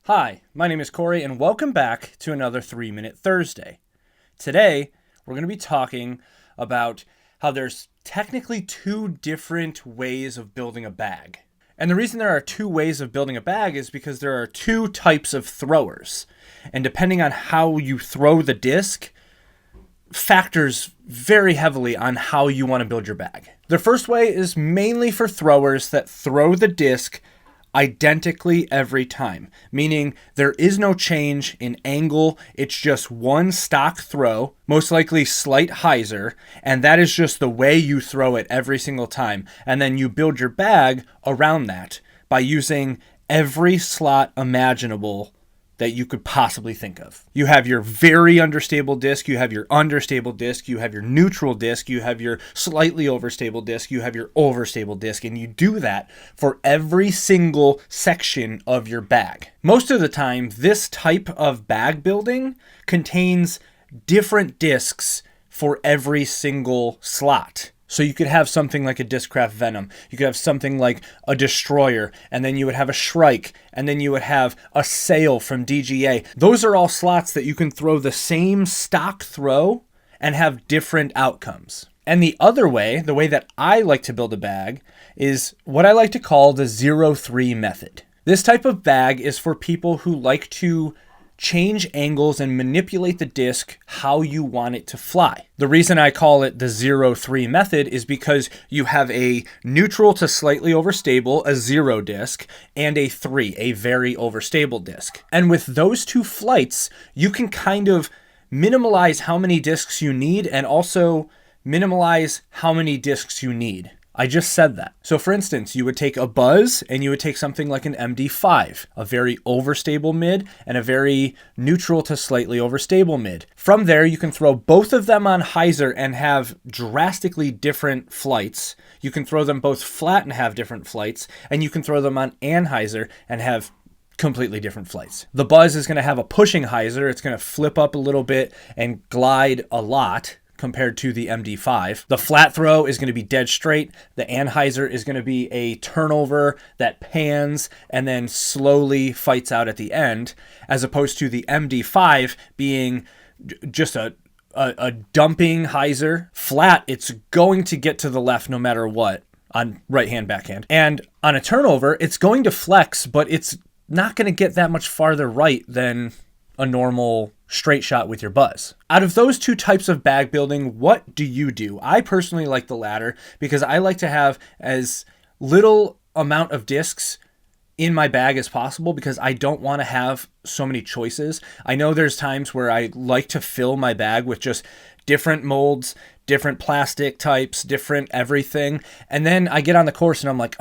Hi, my name is Corey, and welcome back to another 3-Minute Thursday. Today, we're going to be talking about how there's technically two different ways of building a bag. And the reason there are two ways of building a bag is because there are two types of throwers. And depending on how you throw the disc, factors very heavily on how you want to build your bag. The first way is mainly for throwers that throw the disc identically every time, meaning there is no change in angle. It's just one stock throw, most likely slight hyzer, and that is just the way you throw it every single time. And then you build your bag around that by using every slot imaginable that you could possibly think of. You have your very understable disc, you have your understable disc, you have your neutral disc, you have your slightly overstable disc, you have your overstable disc, and you do that for every single section of your bag. Most of the time, this type of bag building contains different discs for every single slot. So you could have something like a Discraft Venom, you could have something like a Destroyer, and then you would have a Shrike, and then you would have a Sail from DGA. Those are all slots that you can throw the same stock throw and have different outcomes. And the other way, the way that I like to build a bag, is what I like to call the 0-3 method. This type of bag is for people who like to change angles and manipulate the disc how you want it to fly. The reason I call it the 0-3 method is because you have a neutral to slightly overstable, a 0 disc, and a 3, a very overstable disc. And with those two flights, you can kind of minimalize how many discs you need and also minimalize how many discs you need. I just said that. So for instance, you would take a Buzz and you would take something like an MD5, a very overstable mid and a very neutral to slightly overstable mid. From there, you can throw both of them on hyzer and have drastically different flights. You can throw them both flat and have different flights, and you can throw them on anhyzer and have completely different flights. The Buzz is going to have a pushing hyzer. It's going to flip up a little bit and glide a lot compared to the MD5. The flat throw is going to be dead straight. The anhyzer is going to be a turnover that pans and then slowly fights out at the end, as opposed to the MD5 being just a dumping hyzer. Flat, it's going to get to the left no matter what on right hand, backhand. And on a turnover, it's going to flex, but it's not going to get that much farther right than a normal straight shot with your Buzz. Out of those two types of bag building, what do you do? I personally like the latter because I like to have as little amount of discs in my bag as possible because I don't want to have so many choices. I know there's times where I like to fill my bag with just different molds, different plastic types, different everything. And then I get on the course and I'm like,